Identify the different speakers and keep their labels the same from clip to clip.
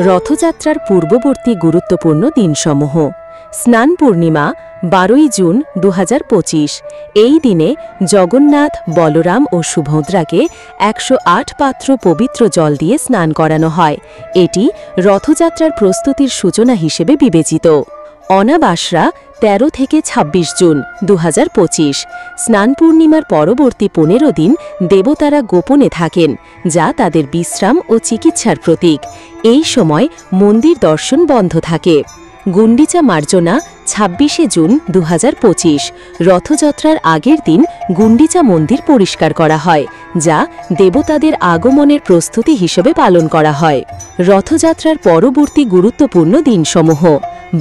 Speaker 1: রথযাত্রার পূর্ববর্তী গুরুত্বপূর্ণ দিনসমূহ। স্নান পূর্ণিমা 12ই জুন 2025। এই দিনে জগন্নাথ, বলরাম ও সুভদ্রাকে 108 পাত্র পবিত্র জল দিয়ে স্নান করানো হয়। এটি রথযাত্রার প্রস্তুতির সূচনা হিসেবে বিবেচিত। অনাবাসরা 13 থেকে 26 জুন 2025। স্নান পূর্ণিমার পরবর্তী 15 দিন দেবতারা গোপনে থাকেন, যা তাদের বিশ্রাম ও চিকিৎসার প্রতীক। এই সময় মন্দির দর্শন বন্ধ থাকে। গুন্ডিচা মার্জনা 26শে জুন 2025। রথযাত্রার আগের দিন গুন্ডিচা মন্দির পরিষ্কার করা হয়, যা দেবতাদের আগমনের প্রস্তুতি হিসেবে পালন করা হয়। রথযাত্রার পরবর্তী গুরুত্বপূর্ণ দিনসমূহ।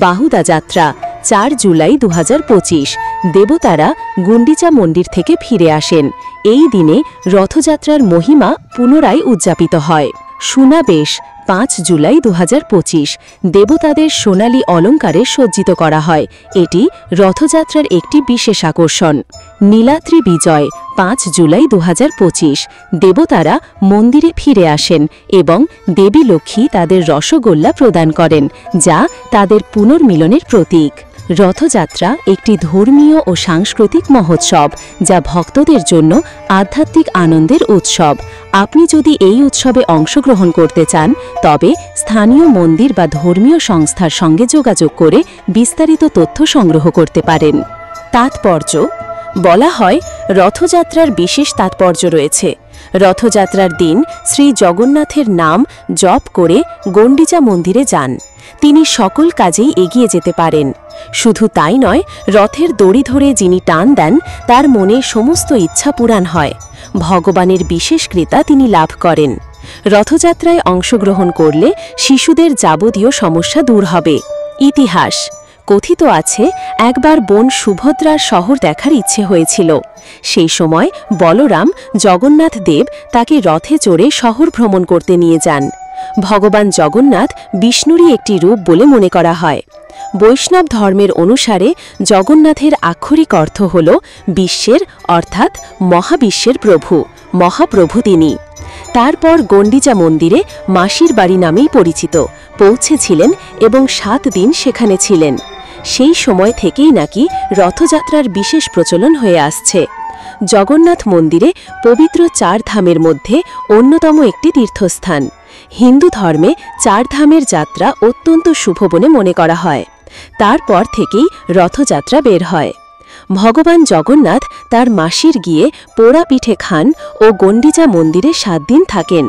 Speaker 1: বাহুদা যাত্রা 4 জুলাই 2025। দেবতারা গুন্ডিচা মন্দির থেকে ফিরে আসেন। এই দিনে রথযাত্রার মহিমা পুনরায় উদযাপিত হয়। সুনাবেশ 5 জুলাই 2025। দেবতাদের সোনালী অলঙ্কারে সজ্জিত করা হয়। এটি রথযাত্রার একটি বিশেষ আকর্ষণ। নীলাদ্রি বিজয় 5 জুলাই 2025। দেবতারা মন্দিরে ফিরে আসেন এবং দেবী লক্ষ্মী তাদের রসগোল্লা প্রদান করেন, যা তাদের পুনর্মিলনের প্রতীক। রথযাত্রা একটি ধর্মীয় ও সাংস্কৃতিক মহোৎসব, যা ভক্তদের জন্য আধ্যাত্মিক আনন্দের উৎসব। আপনি যদি এই উৎসবে অংশগ্রহণ করতে চান, তবে স্থানীয় মন্দির বা ধর্মীয় সংস্থার সঙ্গে যোগাযোগ করে বিস্তারিত তথ্য সংগ্রহ করতে পারেন। তাৎপর্য: বলা হয়, রথযাত্রার বিশেষ তাৎপর্য রয়েছে। রথযাত্রার দিন শ্রী জগন্নাথের নাম জপ করে গুন্ডিচা মন্দিরে যান। তিনি সকল কাজেই এগিয়ে যেতে পারেন। শুধু তাই নয়, রথের দড়ি ধরে যিনি টান দেন, তার মনে সমস্ত ইচ্ছা পূরণ হয়। ভগবানের বিশেষ কৃপা তিনি লাভ করেন। রথযাত্রায় অংশগ্রহণ করলে শিশুদের যাবতীয় সমস্যা দূর হবে। ইতিহাস: কথিত আছে, একবার বোন সুভদ্রার শহর দেখার ইচ্ছে হয়েছিল। সেই সময় বলরাম জগন্নাথ দেব তাকে রথে চড়ে শহর ভ্রমণ করতে নিয়ে যান। ভগবান জগন্নাথ বিষ্ণুরই একটি রূপ বলে মনে করা হয়। বৈষ্ণব ধর্মের অনুসারে জগন্নাথের আক্ষরিক অর্থ হল বিশ্বের অর্থাৎ মহাবিশ্বের প্রভু, মহাপ্রভু তিনি। তারপর গুন্ডিচা মন্দিরে মাসির বাড়ি নামেই পরিচিত পৌঁছেছিলেন এবং 7 দিন সেখানে ছিলেন। সেই সময় থেকেই নাকি রথযাত্রার বিশেষ প্রচলন হয়ে আসছে। জগন্নাথ মন্দিরে পবিত্র 4 ধামের মধ্যে অন্যতম একটি তীর্থস্থান। হিন্দু ধর্মে 4 ধামের যাত্রা অত্যন্ত শুভ বলে মনে করা হয়। তারপর থেকেই রথযাত্রা বের হয়। ভগবান জগন্নাথ তার মাসির গিয়ে পোড়া পিঠে খান ও গুন্ডিচা মন্দিরে 7 দিন থাকেন।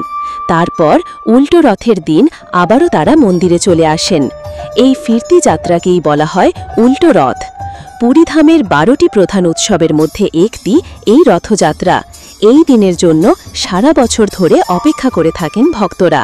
Speaker 1: তারপর উল্টো রথের দিন আবারও তারা মন্দিরে চলে আসেন। এই ফিরতি যাত্রাকেই বলা হয় উল্টো রথ। পুরীধামের 12টি প্রধান উৎসবের মধ্যে একটি এই রথযাত্রা। এই দিনের জন্য সারা বছর ধরে অপেক্ষা করে থাকেন ভক্তরা।